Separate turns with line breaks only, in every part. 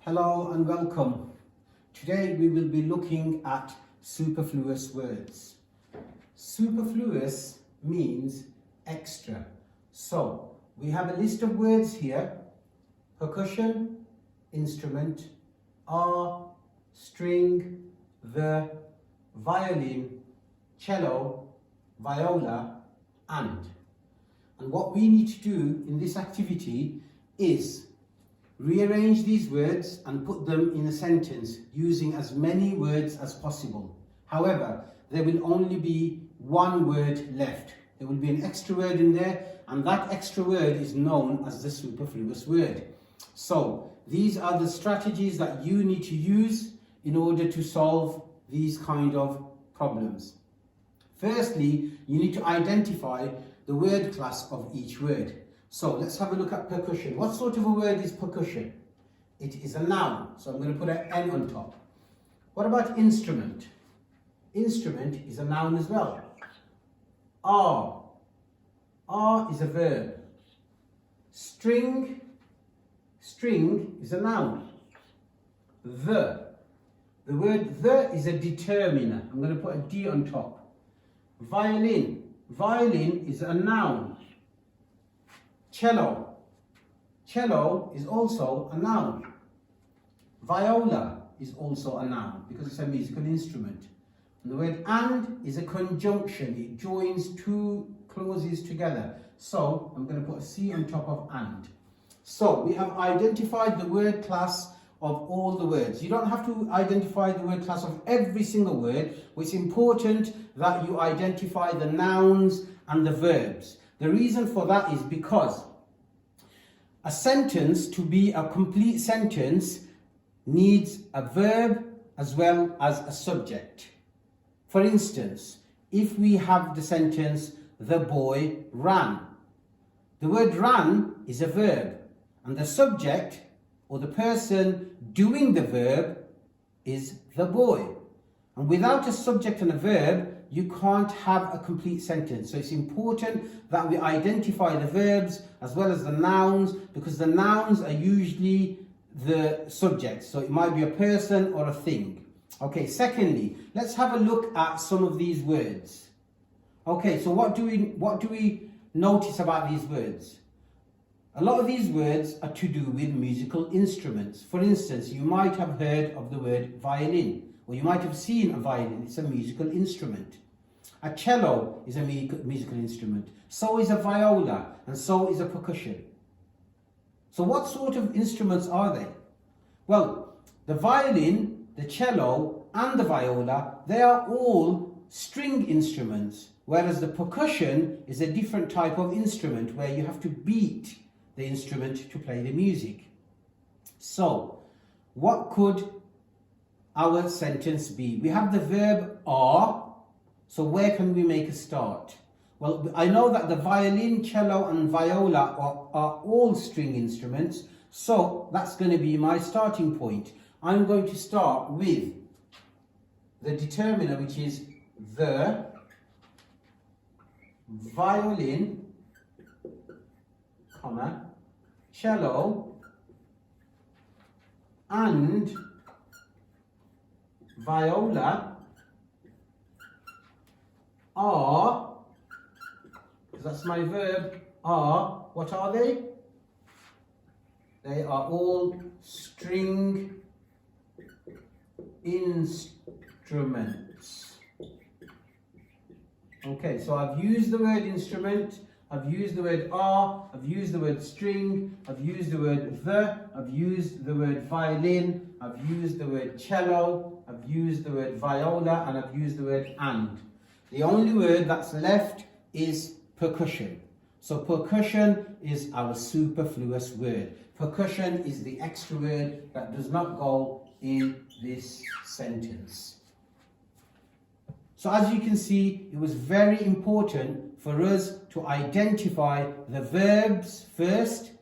Hello and welcome. Today we will be looking at superfluous words. Superfluous means extra. So we have a list of words here: percussion, instrument, string, the, violin, cello, viola, and what we need to do in this activity is rearrange these words and put them in a sentence using as many words as possible. However, there will only be one word left. There will be an extra word in there, and that extra word is known as the superfluous word. So these are the strategies that you need to use in order to solve these kind of problems. Firstly, you need to identify the word class of each word. So let's have a look at percussion. What sort of a word is percussion? It is a noun, so I'm going to put an N on top. What about instrument? Instrument is a noun as well. R is a verb. String is a noun. The word the is a determiner. I'm going to put a D on top. Violin is a noun. Cello is also a noun. Viola is also a noun because it's a musical instrument. And the word and is a conjunction. It joins two clauses together. So I'm going to put a C on top of and. So we have identified the word class of all the words. You don't have to identify the word class of every single word. It's important that you identify the nouns and the verbs. The reason for that is because a sentence, to be a complete sentence, needs a verb as well as a subject. For instance, if we have the sentence, the boy ran. The word ran is a verb, and the subject or the person doing the verb is the boy. And without a subject and a verb, you can't have a complete sentence. So it's important that we identify the verbs as well as the nouns, because the nouns are usually the subject. So it might be a person or a thing. Okay, secondly, let's have a look at some of these words. Okay, so what do we notice about these words? A lot of these words are to do with musical instruments. For instance, you might have heard of the word violin, or you might have seen a violin. It's a musical instrument. A cello is a musical instrument. So is a viola, and so is a percussion. So what sort of instruments are they? Well, the violin, the cello, and the viola, they are all string instruments, whereas the percussion is a different type of instrument where you have to beat the instrument to play the music. So, what could our sentence be? We have the verb are. So where can we make a start? Well, I know that the violin, cello and viola are all string instruments, so that's going to be my starting point. I'm going to start with the determiner, which is the violin, comma, cello and viola are, because that's my verb, are, what are they? They are all string instruments. Okay, so I've used the word instrument, I've used the word are, I've used the word string, I've used the word the, I've used the word violin, I've used the word cello, I've used the word viola, and I've used the word and. The only word that's left is percussion. So percussion is our superfluous word. Percussion is the extra word that does not go in this sentence. So as you can see, it was very important for us to identify the verbs first,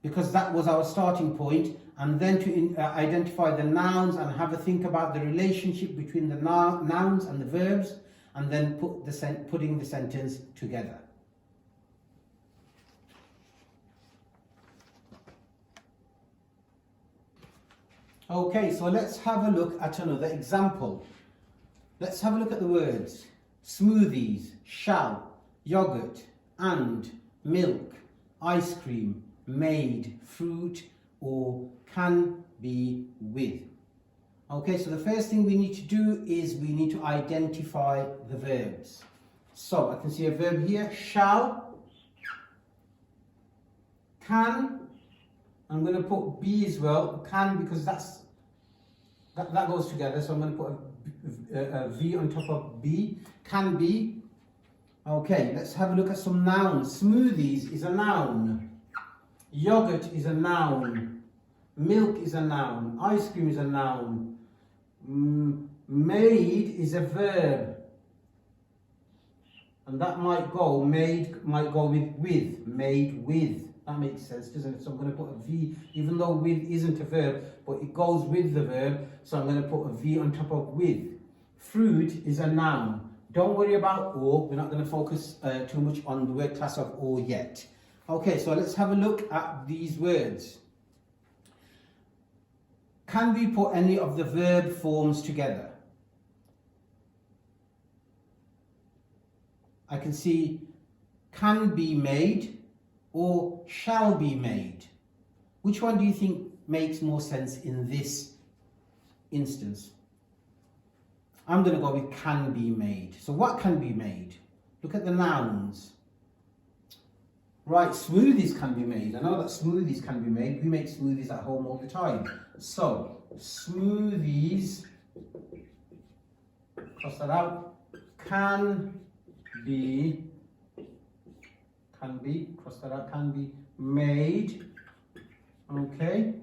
because that was our starting point, and then to identify the nouns and have a think about the relationship between the nouns and the verbs, and then putting the sentence together. Okay, so let's have a look at another example. Let's have a look at the words smoothies, shall, yogurt, and, milk, ice cream, made, fruit, or can be with. Okay, so the first thing we need to do is we need to identify the verbs. So I can see a verb here, shall, can, I'm going to put be as well, can, because that goes together, so I'm going to put a V on top of be, can be. Okay, let's have a look at some nouns. Smoothies is a noun, yogurt is a noun, milk is a noun, ice cream is a noun, made is a verb, and that might go, made might go with, made with. That makes sense, doesn't it? So I'm going to put a V, even though with isn't a verb, but it goes with the verb, so I'm going to put a V on top of with. Fruit is a noun. Don't worry about or, we're not going to focus too much on the word class of or yet. Okay, so let's have a look at these words. Can we put any of the verb forms together? I can see can be made or shall be made. Which one do you think makes more sense in this instance? I'm going to go with can be made. So what can be made? Look at the nouns. Right, smoothies can be made. I know that smoothies can be made. We make smoothies at home all the time. So, smoothies, cross that out, can be, cross that out, can be made. Okay,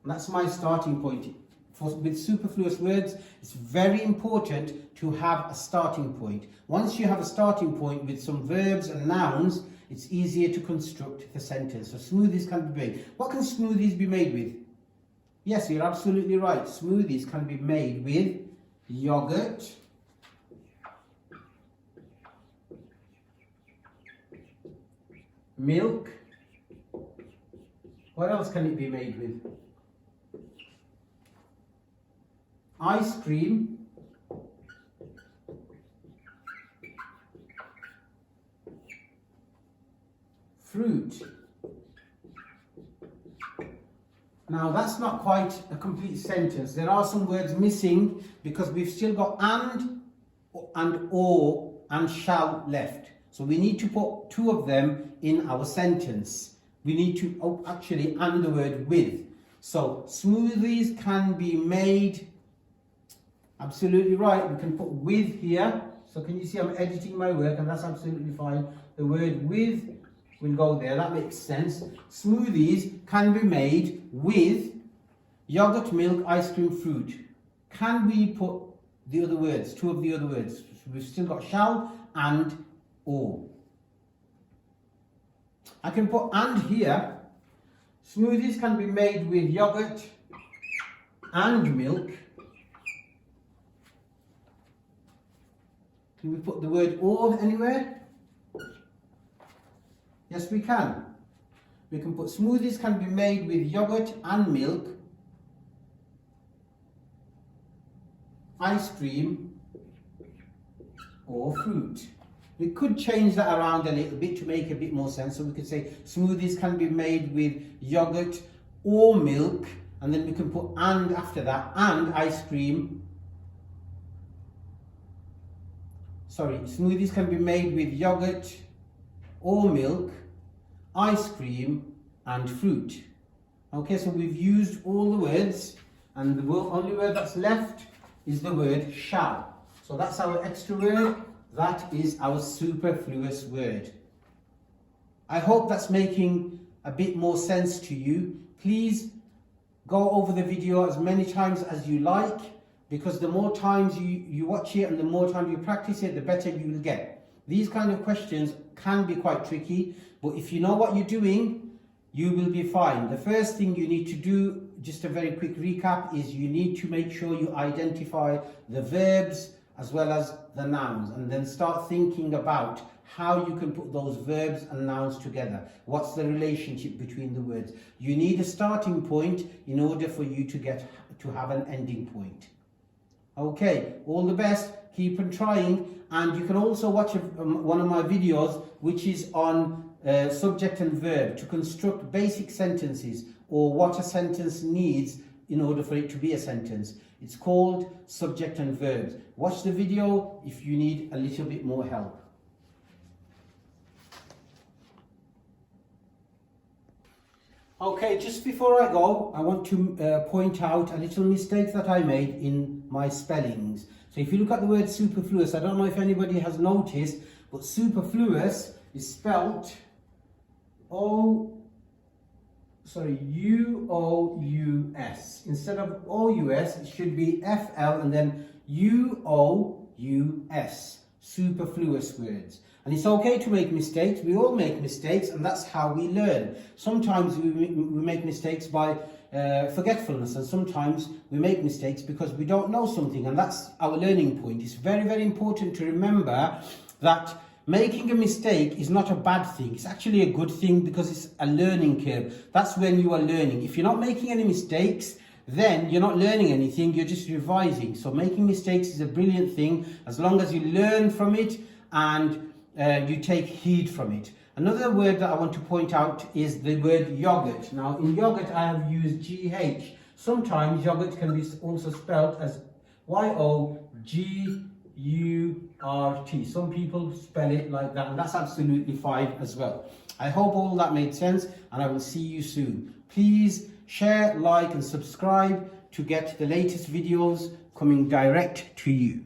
and that's my starting point. With superfluous words, it's very important to have a starting point. Once you have a starting point with some verbs and nouns, it's easier to construct the sentence. So smoothies can be made. What can smoothies be made with? Yes, you're absolutely right. Smoothies can be made with yogurt, milk. What else can it be made with? Ice cream, fruit. Now that's not quite a complete sentence. There are some words missing because we've still got and or and shall left. So we need to put two of them in our sentence. We need to actually and the word with. So smoothies can be made. Absolutely right, we can put with here. So can you see I'm editing my work, and that's absolutely fine. The word with will go there, that makes sense. Smoothies can be made with yogurt, milk, ice cream, fruit. Can we put the other words, two of the other words? We've still got shall and or. I can put and here. Smoothies can be made with yogurt and milk. Can we put the word or anywhere? Yes, we can. We can put smoothies can be made with yogurt and milk, ice cream, or fruit. We could change that around a little bit to make a bit more sense. So we could say smoothies can be made with yogurt or milk, and then we can put and after that, and ice cream. Smoothies can be made with yogurt or milk, ice cream, and fruit. Okay, so we've used all the words, and the only word that's left is the word shall. So that's our extra word. That is our superfluous word. I hope that's making a bit more sense to you. Please go over the video as many times as you like, because the more times you watch it and the more time you practice it, the better you will get. These kind of questions can be quite tricky, but if you know what you're doing, you will be fine. The first thing you need to do, just a very quick recap, is you need to make sure you identify the verbs as well as the nouns, and then start thinking about how you can put those verbs and nouns together. What's the relationship between the words? You need a starting point in order for you to have an ending point. Okay, all the best, keep on trying, and you can also watch one of my videos which is on subject and verb to construct basic sentences, or what a sentence needs in order for it to be a sentence. It's called Subject and Verbs. Watch the video if you need a little bit more help. Okay, just before I go, I want to point out a little mistake that I made in my spellings. So if you look at the word superfluous, I don't know if anybody has noticed, but superfluous is spelt U-O-U-S. Instead of O-U-S, it should be F-L and then U-O-U-S. Superfluous words. And it's okay to make mistakes. We all make mistakes, and that's how we learn. Sometimes we make mistakes by forgetfulness, and sometimes we make mistakes because we don't know something, and that's our learning point. It's very, very important to remember that making a mistake is not a bad thing. It's actually a good thing because it's a learning curve. That's when you are learning. If you're not making any mistakes, then you're not learning anything, you're just revising. So making mistakes is a brilliant thing as long as you learn from it and you take heed from it. Another word that I want to point out is the word yogurt. Now in yogurt I have used GH. Sometimes yogurt can be also spelled as Y-O-G-U-R-T. Some people spell it like that, and that's absolutely fine as well. I hope all that made sense, and I will see you soon. Please share, like and subscribe to get the latest videos coming direct to you.